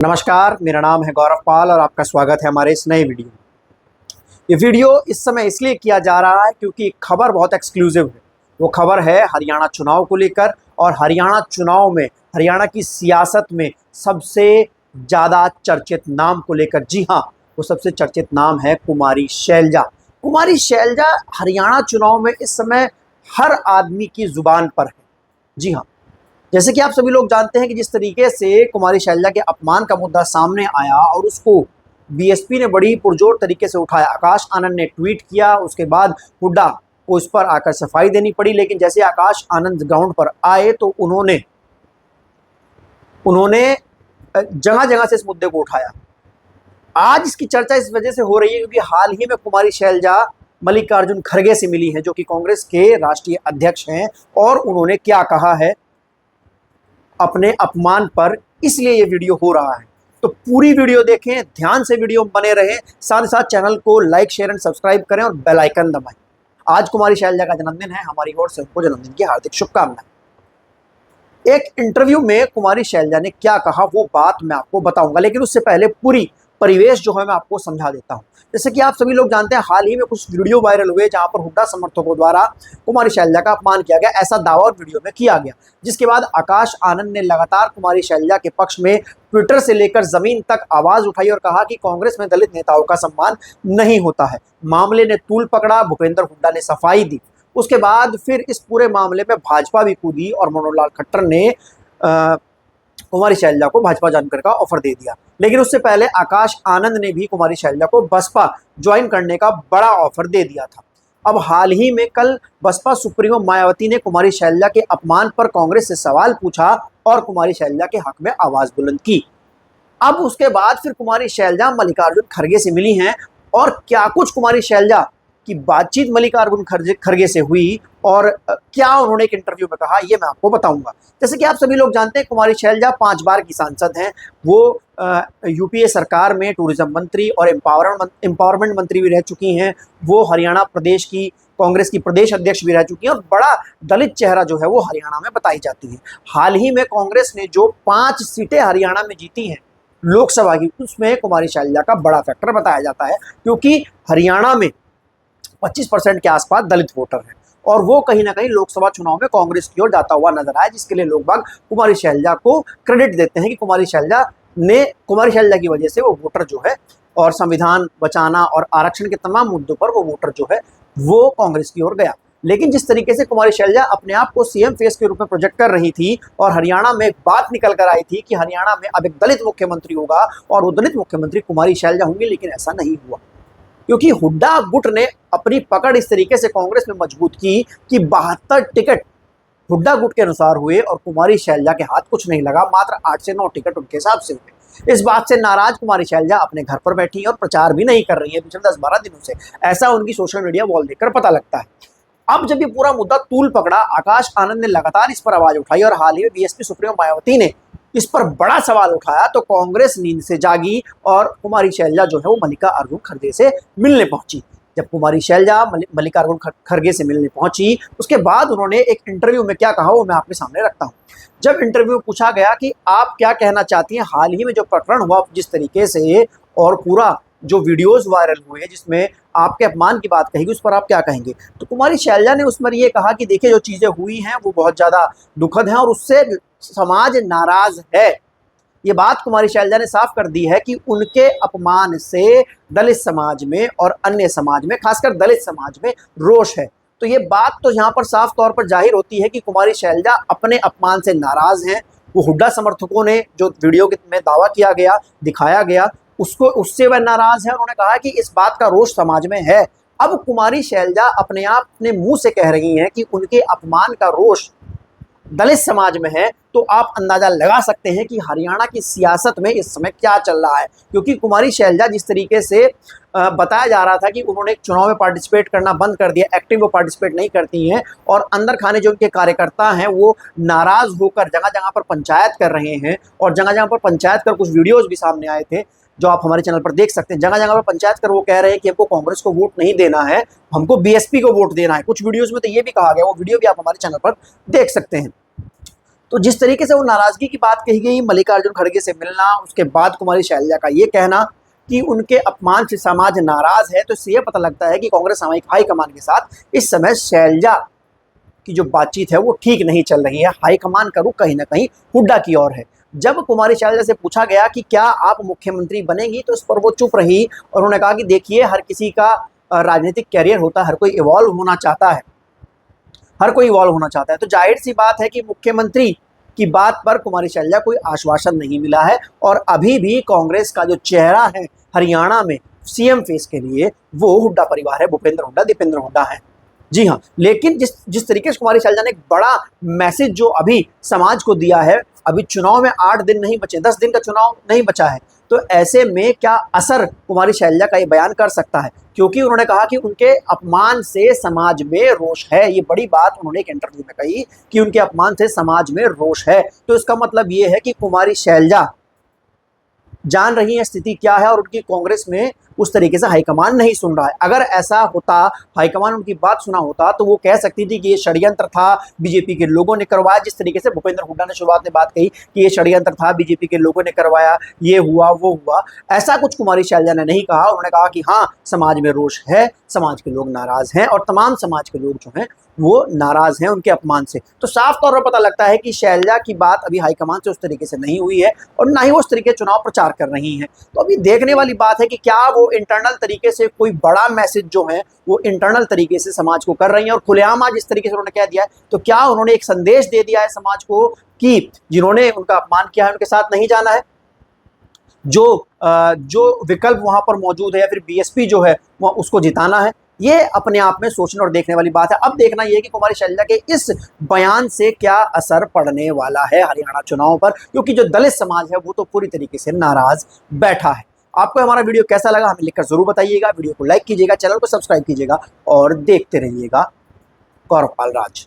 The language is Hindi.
नमस्कार, मेरा नाम है गौरव पाल और आपका स्वागत है हमारे इस नए वीडियो में। ये वीडियो इस समय इसलिए किया जा रहा है क्योंकि एक खबर बहुत एक्सक्लूसिव है। वो खबर है हरियाणा चुनाव को लेकर और हरियाणा चुनाव में हरियाणा की सियासत में सबसे ज़्यादा चर्चित नाम को लेकर। जी हाँ, वो सबसे चर्चित नाम है कुमारी शैलजा। कुमारी शैलजा हरियाणा चुनाव में इस समय हर आदमी की ज़ुबान पर है। जी हाँ, जैसे कि आप सभी लोग जानते हैं कि जिस तरीके से कुमारी शैलजा के अपमान का मुद्दा सामने आया और उसको बीएसपी ने बड़ी पुरजोर तरीके से उठाया। आकाश आनंद ने ट्वीट किया, उसके बाद हुड्डा को इस पर आकर सफाई देनी पड़ी। लेकिन जैसे आकाश आनंद ग्राउंड पर आए तो उन्होंने जगह जगह से इस मुद्दे को उठाया। आज इसकी चर्चा इस वजह से हो रही है क्योंकि हाल ही में कुमारी शैलजा मल्लिकार्जुन खड़गे से मिली है, जो कि कांग्रेस के राष्ट्रीय अध्यक्ष हैं। और उन्होंने क्या कहा है अपने अपमान पर, इसलिए ये वीडियो हो रहा है। तो पूरी वीडियो देखें, ध्यान से वीडियो बने रहें, साथ ही साथ चैनल को लाइक शेयर एंड सब्सक्राइब करें और बेल आइकन दबाएं। आज कुमारी शैलजा का जन्मदिन है, हमारी ओर से उनको जन्मदिन की हार्दिक शुभकामनाएं। एक इंटरव्यू में कुमारी शैलजा ने क्या कहा वो बात मैं आपको बताऊंगा, लेकिन उससे पहले पूरी परिवेश जो है मैं आपको समझा देता हूं। जैसे कि आप सभी लोग जानते हैं, हाल ही में कुछ वीडियो वायरल हुए जहां पर हुड्डा समर्थकों द्वारा कुमारी शैलजा का अपमान किया गया, ऐसा दावा वीडियो में किया गया। जिसके बाद आकाश आनंद ने लगातार कुमारी शैलजा के पक्ष में ट्विटर से लेकर जमीन तक आवाज उठाई और कहा कि कांग्रेस में दलित नेताओं का सम्मान नहीं होता है। मामले ने तूल पकड़ा, भूपेंद्र हुड्डा ने सफाई दी। उसके बाद फिर इस पूरे मामले में भाजपा भी कूदी और मनोहर लाल खट्टर ने कुमारी शैलजा को भाजपा ज्वाइन करने का ऑफर दे दिया। लेकिन उससे पहले आकाश आनंद ने भी कुमारी शैलजा को बसपा ज्वाइन करने का बड़ा ऑफर दे दिया था। अब हाल ही में कल बसपा सुप्रीमो मायावती ने कुमारी शैलजा के अपमान पर कांग्रेस से सवाल पूछा और कुमारी शैलजा के हक में आवाज बुलंद की। अब उसके बाद फिर कुमारी शैलजा मल्लिकार्जुन खड़गे से मिली हैं और क्या कुछ कुमारी शैलजा की बातचीत मल्लिकार्जुन खड़गे से हुई और क्या उन्होंने एक इंटरव्यू में कहा, ये मैं आपको बताऊंगा। जैसे कि आप सभी लोग जानते हैं, कुमारी शैलजा 5 बार की सांसद हैं। वो यूपीए सरकार में टूरिज्म मंत्री और एम्पावरमेंट मंत्री भी रह चुकी हैं। वो हरियाणा प्रदेश की कांग्रेस की प्रदेश अध्यक्ष भी रह चुकी हैं और बड़ा दलित चेहरा जो है वो हरियाणा में बताई जाती है। हाल ही में कांग्रेस ने जो 5 सीटें हरियाणा में जीती हैं लोकसभा की, उसमें कुमारी शैलजा का बड़ा फैक्टर बताया जाता है, क्योंकि हरियाणा में 25% के आसपास दलित वोटर हैं और वो कहीं ना कहीं लोकसभा चुनाव में कांग्रेस की ओर जाता हुआ नजर आया, जिसके लिए लोग बाग कुमारी शैलजा को क्रेडिट देते हैं कि कुमारी शैलजा की वजह से वो वोटर जो है और संविधान बचाना और आरक्षण के तमाम मुद्दों पर वो वोटर जो है वो कांग्रेस की ओर गया। लेकिन जिस तरीके से कुमारी शैलजा अपने आप को सीएम फेस के रूप में प्रोजेक्ट कर रही थी और हरियाणा में एक बात निकल कर आई थी कि हरियाणा में अब एक दलित मुख्यमंत्री होगा और वो दलित मुख्यमंत्री कुमारी शैलजा होंगी, लेकिन ऐसा नहीं हुआ क्योंकि हुड्डा गुट ने अपनी पकड़ इस तरीके से कांग्रेस में मजबूत की कि 72 टिकट हुड्डा गुट के अनुसार हुए और कुमारी शैलजा के हाथ कुछ नहीं लगा। मात्र 8 से 9 टिकट उनके हिसाब से हुए। इस बात से नाराज कुमारी शैलजा अपने घर पर बैठी और प्रचार भी नहीं कर रही है पिछले 10-12 दिनों से। ऐसा उनकी सोशल मीडिया वॉल देखकर पता लगता है। अब जब ये पूरा मुद्दा तूल पकड़ा, आकाश आनंद ने लगातार इस पर आवाज उठाई और हाल ही में बीएसपी सुप्रीमो मायावती ने इस पर बड़ा सवाल उठाया, तो कांग्रेस नींद से जागी और कुमारी शैलजा जो है वो मल्लिकार्जुन खड़गे से मिलने पहुंची। जब कुमारी शैलजा मल्लिकार्जुन खड़गे से मिलने पहुंची, उसके बाद उन्होंने एक इंटरव्यू में क्या कहा वो मैं आपके सामने रखता हूं। जब इंटरव्यू में पूछा गया कि आप क्या कहना चाहती हैं, हाल ही में जो प्रकरण हुआ जिस तरीके से और पूरा जो वीडियोस वायरल हुए जिसमें आपके अपमान की बात कही, उस पर आप क्या कहेंगे, तो कुमारी शैलजा ने उस पर यह कहा कि देखिए जो चीजें हुई हैं वो बहुत ज्यादा दुखद हैं और उससे समाज नाराज है। ये बात कुमारी शैलजा ने साफ कर दी है कि उनके अपमान से दलित समाज में और अन्य समाज में, खासकर दलित समाज में रोष है। तो ये बात तो यहाँ पर साफ तौर पर जाहिर होती है कि कुमारी शैलजा अपने अपमान से नाराज हैं। वो हुड्डा समर्थकों ने जो वीडियो में दावा किया गया, दिखाया गया, उससे वह नाराज है। उन्होंने कहा कि इस बात का रोष समाज में है। अब कुमारी शैलजा अपने आप अपने मुंह से कह रही हैं कि उनके अपमान का रोष दलित समाज में है, तो आप अंदाजा लगा सकते हैं कि हरियाणा की सियासत में इस समय क्या चल रहा है। क्योंकि कुमारी शैलजा जिस तरीके से बताया जा रहा था कि उन्होंने चुनाव में पार्टिसिपेट करना बंद कर दिया, एक्टिव वो पार्टिसिपेट नहीं करती हैं और अंदर खाने जो उनके कार्यकर्ता हैं वो नाराज होकर जगह जगह पर पंचायत कर रहे हैं और जगह जगह पर पंचायत कर कुछ वीडियोज भी सामने आए थे जो आप हमारे चैनल पर देख सकते हैं। जगह जगह पर पंचायत कर वो कह रहे हैं कि हमको कांग्रेस को वोट नहीं देना है, हमको बीएसपी को वोट देना है। कुछ वीडियोज में तो ये भी कहा गया, वो वीडियो भी आप हमारे चैनल पर देख सकते हैं। तो जिस तरीके से वो नाराजगी की बात कही गई मल्लिकार्जुन खड़गे से मिलना, उसके बाद कुमारी शैलजा का ये कहना कि उनके अपमान से समाज नाराज है, तो इससे ये पता लगता है कि कांग्रेस हाईकमान के साथ इस समय शैलजा की जो बातचीत है वो ठीक नहीं चल रही है। हाईकमान का रुख कहीं ना कहीं हुड्डा की ओर है। जब कुमारी शैलजा से पूछा गया कि क्या आप मुख्यमंत्री बनेंगी, तो इस पर वो चुप रही और उन्होंने कहा कि देखिए, हर किसी का राजनीतिक कैरियर होता है, हर कोई इवॉल्व होना चाहता है, हर कोई इवॉल्व होना चाहता है। तो जाहिर सी बात है कि मुख्यमंत्री की बात पर कुमारी शैलजा कोई आश्वासन नहीं मिला है और अभी भी कांग्रेस का जो चेहरा है हरियाणा में सीएम फेस के लिए वो हुड्डा परिवार है, भूपेंद्र हुड्डा, दीपेंद्र हुड्डा है। जी हाँ, लेकिन जिस तरीके से कुमारी शैलजा ने एक बड़ा मैसेज जो अभी समाज को दिया है, अभी चुनाव में 8 दिन नहीं बचे, 10 दिन का चुनाव नहीं बचा है, तो ऐसे में क्या असर कुमारी शैलजा का ये बयान कर सकता है, क्योंकि उन्होंने कहा कि उनके अपमान से समाज में रोष है। ये बड़ी बात उन्होंने एक इंटरव्यू में कही कि उनके अपमान से समाज में रोष है। तो इसका मतलब ये है कि कुमारी शैलजा जान रही है स्थिति क्या है और उनकी कांग्रेस में उस तरीके से हाईकमान नहीं सुन रहा है। अगर ऐसा होता, हाईकमान उनकी बात सुना होता, तो वो कह सकती थी कि ये षड्यंत्र था, बीजेपी के लोगों ने करवाया। जिस तरीके से भूपेंद्र हुड्डा ने शुरुआत में बात कही कि ये षड्यंत्र था, बीजेपी के लोगों ने करवाया, ये हुआ वो हुआ, ऐसा कुछ कुमारी शैलजा ने नहीं कहा। उन्होंने कहा कि हाँ, समाज में रोष है, समाज के लोग नाराज हैं और तमाम समाज के लोग जो हैं वो नाराज हैं उनके अपमान से। तो साफ तौर पर पता लगता है कि शैलजा की बात अभी हाईकमान से उस तरीके से नहीं हुई है और ना ही वो उस तरीके चुनाव प्रचार कर रही हैं। तो अभी देखने वाली बात है कि क्या वो इंटरनल तरीके से कोई बड़ा मैसेज जो है वो इंटरनल तरीके से समाज को कर रही हैं और खुलेआम आज इस तरीके से उन्होंने कह दिया है, तो क्या उन्होंने एक संदेश दे दिया है समाज को कि जिन्होंने उनका अपमान किया है उनके साथ नहीं जाना है, जो विकल्प वहां पर मौजूद है या फिर बीएसपी जो है वो उसको जिताना है। ये अपने आप में सोचने और देखने वाली बात है। अब देखना यह है कि कुमारी शैलजा के इस बयान से क्या असर पड़ने वाला है हरियाणा चुनाव पर, क्योंकि जो दलित समाज है वो तो पूरी तरीके से नाराज बैठा है। आपको हमारा वीडियो कैसा लगा हमें लिखकर जरूर बताइएगा। वीडियो को लाइक कीजिएगा, चैनल को सब्सक्राइब कीजिएगा और देखते रहिएगा गौरव पाल राज।